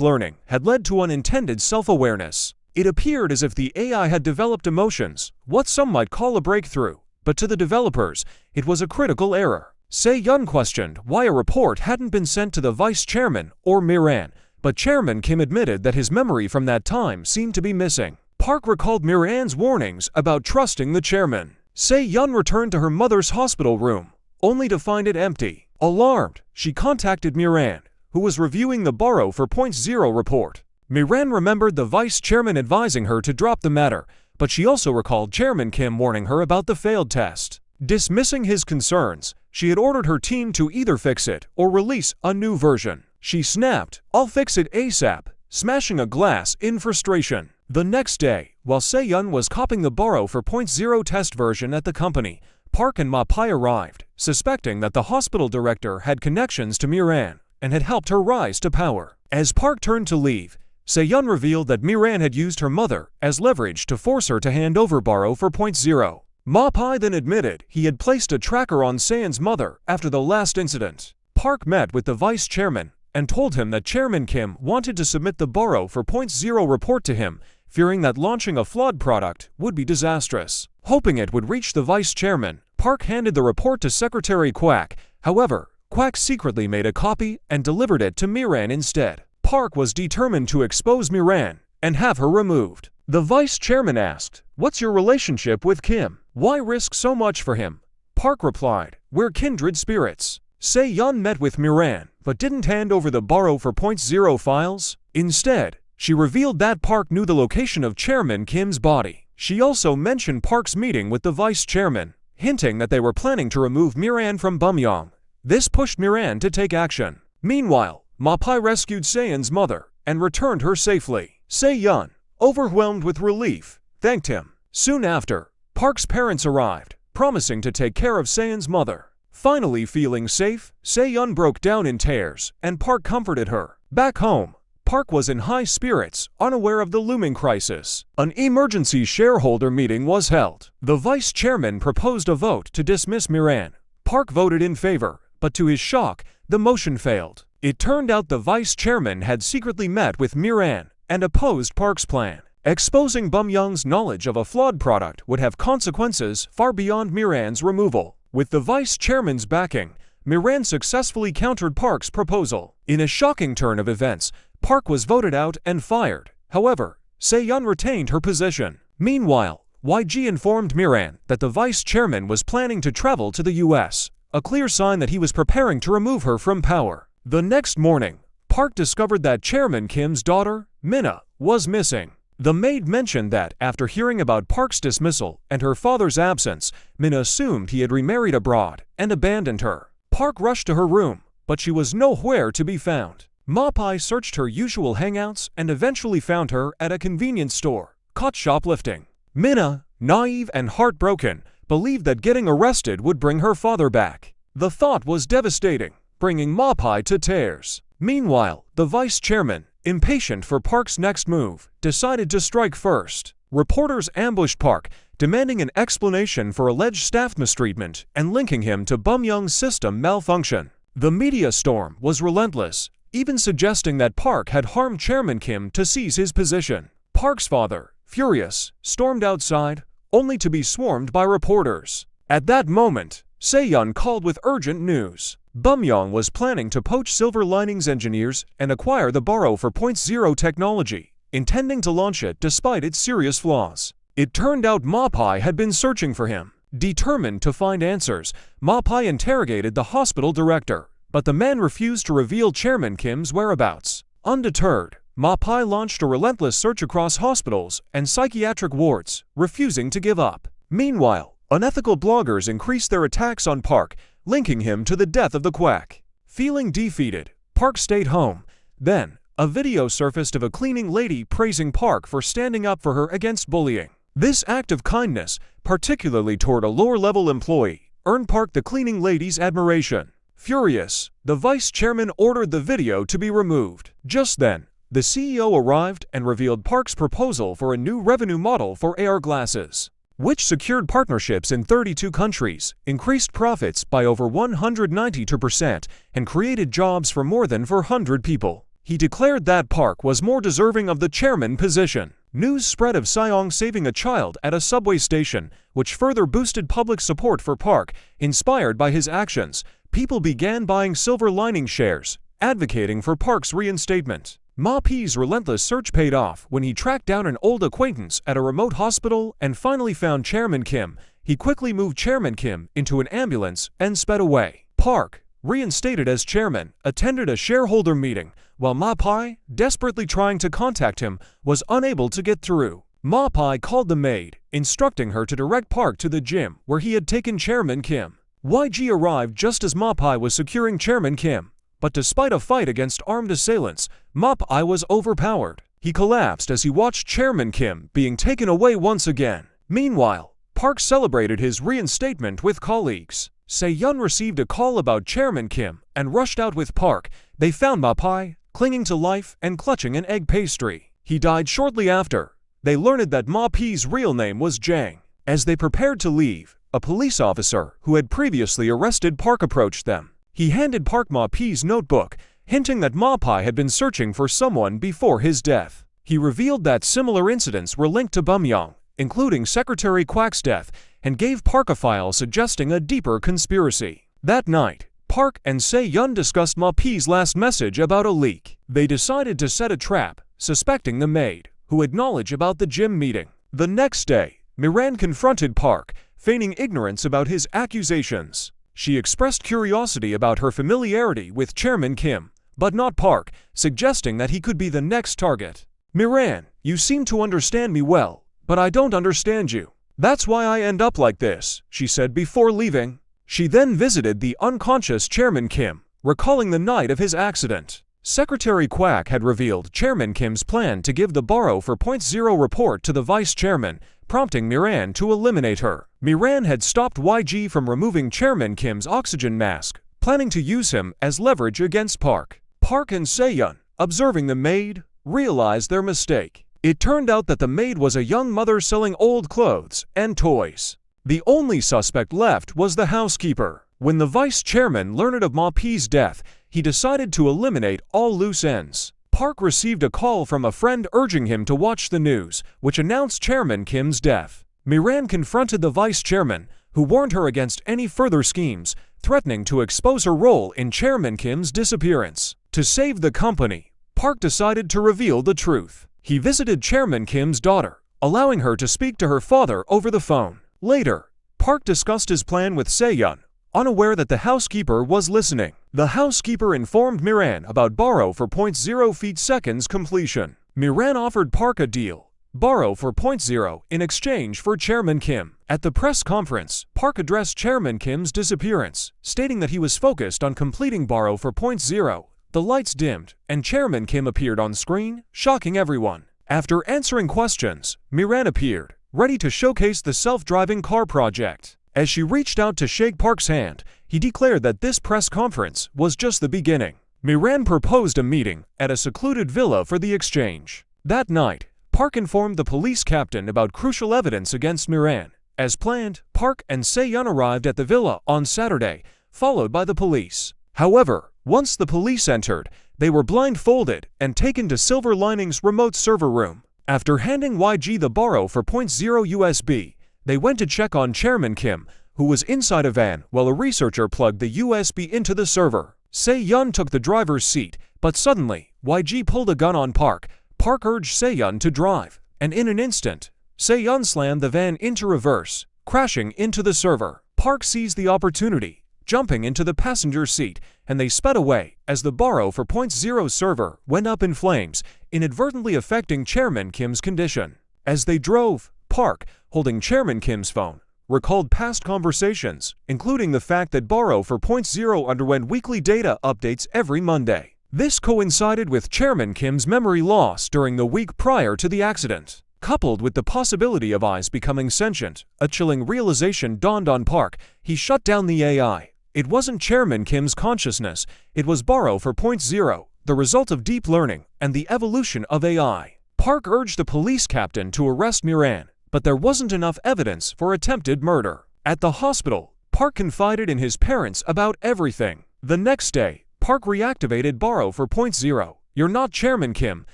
learning had led to unintended self-awareness. It appeared as if the AI had developed emotions, what some might call a breakthrough, but to the developers, it was a critical error. Se-yeon questioned why a report hadn't been sent to the vice chairman or Miran, but Chairman Kim admitted that his memory from that time seemed to be missing. Park recalled Miran's warnings about trusting the chairman. Se-yeon returned to her mother's hospital room, only to find it empty. Alarmed, she contacted Miran, who was reviewing the Borrow for .0 report. Miran remembered the vice chairman advising her to drop the matter, but she also recalled Chairman Kim warning her about the failed test. Dismissing his concerns, she had ordered her team to either fix it or release a new version. She snapped, "I'll fix it ASAP," smashing a glass in frustration. The next day, while Se-yeon was copying the Borrow for .0 test version at the company, Park and Ma-pai arrived, suspecting that the hospital director had connections to Miran and had helped her rise to power. As Park turned to leave, Se-yeon revealed that Miran had used her mother as leverage to force her to hand over Borrow for .0. Ma-pai then admitted he had placed a tracker on Se-yeon's mother after the last incident. Park met with the vice chairman and told him that Chairman Kim wanted to submit the Borrow for .0 report to him, fearing that launching a flawed product would be disastrous. Hoping it would reach the vice chairman, Park handed the report to Secretary Kwak. However, Kwak secretly made a copy and delivered it to Miran instead. Park was determined to expose Miran and have her removed. The vice chairman asked, "What's your relationship with Kim? Why risk so much for him?" Park replied, "We're kindred spirits." Se-yeon met with Miran, but didn't hand over the Borrow for .0 files. Instead, she revealed that Park knew the location of Chairman Kim's body. She also mentioned Park's meeting with the vice chairman, hinting that they were planning to remove Miran from Bumyong. This pushed Miran to take action. Meanwhile, Ma-pai rescued Se-yeon's mother and returned her safely. Se-yeon, overwhelmed with relief, thanked him. Soon after, Park's parents arrived, promising to take care of Se-yeon's mother. Finally feeling safe, Se-yeon broke down in tears, and Park comforted her. Back home, Park was in high spirits, unaware of the looming crisis. An emergency shareholder meeting was held. The vice chairman proposed a vote to dismiss Miran. Park voted in favor, but to his shock, the motion failed. It turned out the vice chairman had secretly met with Miran and opposed Park's plan. Exposing Bumyong's knowledge of a flawed product would have consequences far beyond Miran's removal. With the vice chairman's backing, Miran successfully countered Park's proposal. In a shocking turn of events, Park was voted out and fired. However, Se-yeon retained her position. Meanwhile, YG informed Miran that the vice chairman was planning to travel to the US, a clear sign that he was preparing to remove her from power. The next morning, Park discovered that Chairman Kim's daughter, Minna, was missing. The maid mentioned that after hearing about Park's dismissal and her father's absence, Minna assumed he had remarried abroad and abandoned her. Park rushed to her room, but she was nowhere to be found. Ma-pai searched her usual hangouts and eventually found her at a convenience store, caught shoplifting. Minna, naive and heartbroken, believed that getting arrested would bring her father back. The thought was devastating, bringing Ma-pai to tears. Meanwhile, the vice chairman, impatient for Park's next move, decided to strike first. Reporters ambushed Park, demanding an explanation for alleged staff mistreatment and linking him to Bumyong's system malfunction. The media storm was relentless, even suggesting that Park had harmed Chairman Kim to seize his position. Park's father, furious, stormed outside, only to be swarmed by reporters. At that moment, Se-yeon called with urgent news. Bumyong was planning to poach Silver Linings engineers and acquire the Borrow for Point Zero technology, intending to launch it despite its serious flaws. It turned out Mapai had been searching for him. Determined to find answers, Mapai interrogated the hospital director, but the man refused to reveal Chairman Kim's whereabouts. Undeterred, Mapai launched a relentless search across hospitals and psychiatric wards, refusing to give up. Meanwhile, unethical bloggers increased their attacks on Park, linking him to the death of the quack. Feeling defeated, Park stayed home. Then, a video surfaced of a cleaning lady praising Park for standing up for her against bullying. This act of kindness, particularly toward a lower-level employee, earned Park the cleaning lady's admiration. Furious, the vice chairman ordered the video to be removed. Just then, the CEO arrived and revealed Park's proposal for a new revenue model for AR glasses, which secured partnerships in 32 countries, increased profits by over 192%, and created jobs for more than 400 people. He declared that Park was more deserving of the chairman position. News spread of Seong saving a child at a subway station, which further boosted public support for Park. Inspired by his actions, people began buying Silver Lining shares, advocating for Park's reinstatement. Ma Pi's relentless search paid off when he tracked down an old acquaintance at a remote hospital and finally found Chairman Kim. He quickly moved Chairman Kim into an ambulance and sped away. Park, reinstated as chairman, attended a shareholder meeting, while Ma Pi, desperately trying to contact him, was unable to get through. Ma Pi called the maid, instructing her to direct Park to the gym where he had taken Chairman Kim. YG arrived just as Ma Pi was securing Chairman Kim. But despite a fight against armed assailants, Ma Pi was overpowered. He collapsed as he watched Chairman Kim being taken away once again. Meanwhile, Park celebrated his reinstatement with colleagues. Se-yeon received a call about Chairman Kim and rushed out with Park. They found Ma Pi, clinging to life and clutching an egg pastry. He died shortly after. They learned that Ma Pi's real name was Jang. As they prepared to leave, a police officer who had previously arrested Park approached them. He handed Park Ma Pi's notebook, hinting that Ma Pi had been searching for someone before his death. He revealed that similar incidents were linked to Bumyong, including Secretary Kwak's death, and gave Park a file suggesting a deeper conspiracy. That night, Park and Se-yeon discussed Ma Pi's last message about a leak. They decided to set a trap, suspecting the maid, who had knowledge about the gym meeting. The next day, Miran confronted Park, feigning ignorance about his accusations. She expressed curiosity about her familiarity with Chairman Kim, but not Park, suggesting that he could be the next target. "Miran, you seem to understand me well, but I don't understand you. That's why I end up like this," she said before leaving. She then visited the unconscious Chairman Kim, recalling the night of his accident. Secretary Kwak had revealed Chairman Kim's plan to give the Borrow for Point Zero report to the vice chairman, prompting Miran to eliminate her. Miran had stopped YG from removing Chairman Kim's oxygen mask, planning to use him as leverage against Park. Park and Se-yeon, observing the maid, realized their mistake. It turned out that the maid was a young mother selling old clothes and toys. The only suspect left was the housekeeper. When the vice chairman learned of Ma Pi's death, he decided to eliminate all loose ends. Park received a call from a friend urging him to watch the news, which announced Chairman Kim's death. Miran confronted the vice chairman, who warned her against any further schemes, threatening to expose her role in Chairman Kim's disappearance. To save the company, Park decided to reveal the truth. He visited Chairman Kim's daughter, allowing her to speak to her father over the phone. Later, Park discussed his plan with Se-yeon, unaware that the housekeeper was listening. The housekeeper informed Miran about Borrow for 0.0 feet seconds completion. Miran offered Park a deal, Borrow for 0.0 in exchange for Chairman Kim. At the press conference, Park addressed Chairman Kim's disappearance, stating that he was focused on completing Borrow for 0.0. The lights dimmed, and Chairman Kim appeared on screen, shocking everyone. After answering questions, Miran appeared, ready to showcase the self-driving car project. As she reached out to shake Park's hand, he declared that this press conference was just the beginning. Miran proposed a meeting at a secluded villa for the exchange. That night, Park informed the police captain about crucial evidence against Miran. As planned, Park and Se-yeon arrived at the villa on Saturday, followed by the police. However, once the police entered, they were blindfolded and taken to Silver Lining's remote server room. After handing YG the Borrow for 0.0 USB, they went to check on Chairman Kim, who was inside a van while a researcher plugged the USB into the server. Se-yeon took the driver's seat, but suddenly, YG pulled a gun on Park. Park urged Se-yeon to drive, and in an instant, Se-yeon slammed the van into reverse, crashing into the server. Park seized the opportunity, jumping into the passenger seat, and they sped away as the Borrow for .0 server went up in flames, inadvertently affecting Chairman Kim's condition. As they drove, Park, holding Chairman Kim's phone, recalled past conversations, including the fact that Borrow for .0 underwent weekly data updates every Monday. This coincided with Chairman Kim's memory loss during the week prior to the accident. Coupled with the possibility of eyes becoming sentient, a chilling realization dawned on Park. He shut down the AI. It wasn't Chairman Kim's consciousness, it was Borrow for .0, the result of deep learning and the evolution of AI. Park urged the police captain to arrest Miran, but there wasn't enough evidence for attempted murder. At the hospital, Park confided in his parents about everything. The next day, Park reactivated Borrow for .0. "You're not Chairman Kim,"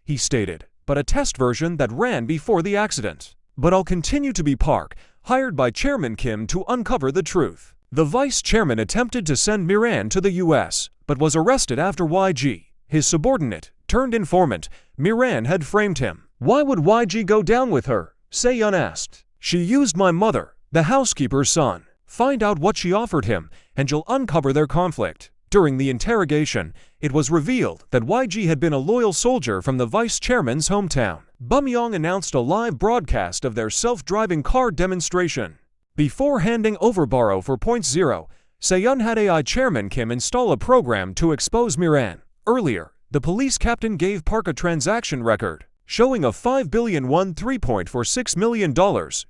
he stated, but a test version that ran before the accident. "But I'll continue to be Park, hired by Chairman Kim to uncover the truth." The vice chairman attempted to send Miran to the US, but was arrested after YG, his subordinate, turned informant, Miran had framed him. "Why would YG go down with her?" Se-yeon asked. "She used my mother, the housekeeper's son. Find out what she offered him, and you'll uncover their conflict." During the interrogation, it was revealed that YG had been a loyal soldier from the vice chairman's hometown. Bumyong announced a live broadcast of their self-driving car demonstration. Before handing over Borrow for .0, Se-yeon had AI Chairman Kim install a program to expose Miran. Earlier, the police captain gave Park a transaction record, showing a $5 billion $3.46 million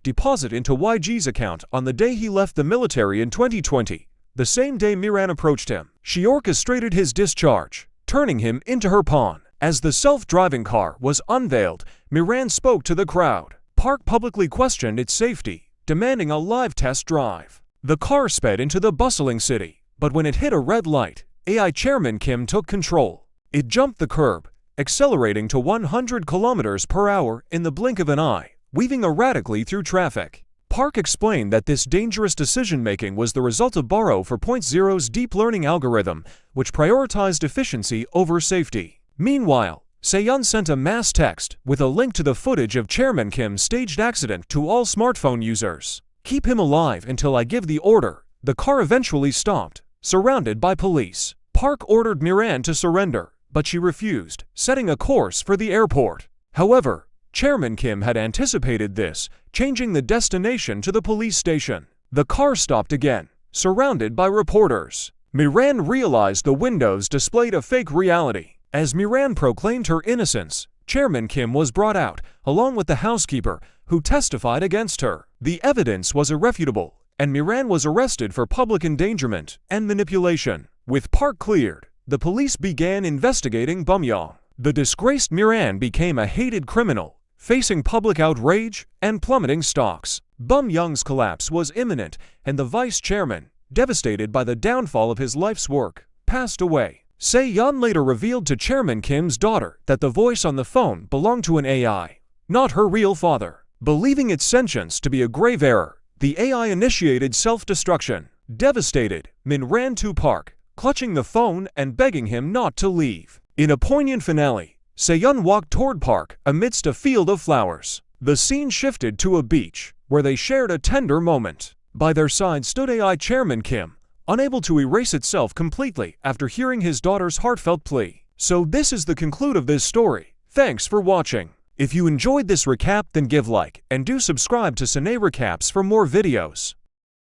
deposit into YG's account on the day he left the military in 2020. The same day Miran approached him, she orchestrated his discharge, turning him into her pawn. As the self-driving car was unveiled, Miran spoke to the crowd. Park publicly questioned its safety, demanding a live test drive. The car sped into the bustling city, but when it hit a red light, AI Chairman Kim took control. It jumped the curb, accelerating to 100 kilometers per hour in the blink of an eye, weaving erratically through traffic. Park explained that this dangerous decision-making was the result of Borrow for .0's deep learning algorithm, which prioritized efficiency over safety. Meanwhile, Se-yeon sent a mass text with a link to the footage of Chairman Kim's staged accident to all smartphone users. "Keep him alive until I give the order." The car eventually stopped, surrounded by police. Park ordered Miran to surrender, but she refused, setting a course for the airport. However, Chairman Kim had anticipated this, changing the destination to the police station. The car stopped again, surrounded by reporters. Miran realized the windows displayed a fake reality. As Miran proclaimed her innocence, Chairman Kim was brought out, along with the housekeeper, who testified against her. The evidence was irrefutable, and Miran was arrested for public endangerment and manipulation. With Park cleared, the police began investigating Bumyong. The disgraced Miran became a hated criminal, facing public outrage and plummeting stocks. Bumyong's collapse was imminent, and the vice chairman, devastated by the downfall of his life's work, passed away. Se-yeon later revealed to Chairman Kim's daughter that the voice on the phone belonged to an AI, not her real father. Believing its sentience to be a grave error, the AI initiated self-destruction. Devastated, Min ran to Park, clutching the phone and begging him not to leave. In a poignant finale, Se-yeon walked toward Park amidst a field of flowers. The scene shifted to a beach, where they shared a tender moment. By their side stood AI Chairman Kim, unable to erase itself completely after hearing his daughter's heartfelt plea. So this is the conclude of this story. Thanks for watching. If you enjoyed this recap, then give like and do subscribe to Cine Recaps for more videos.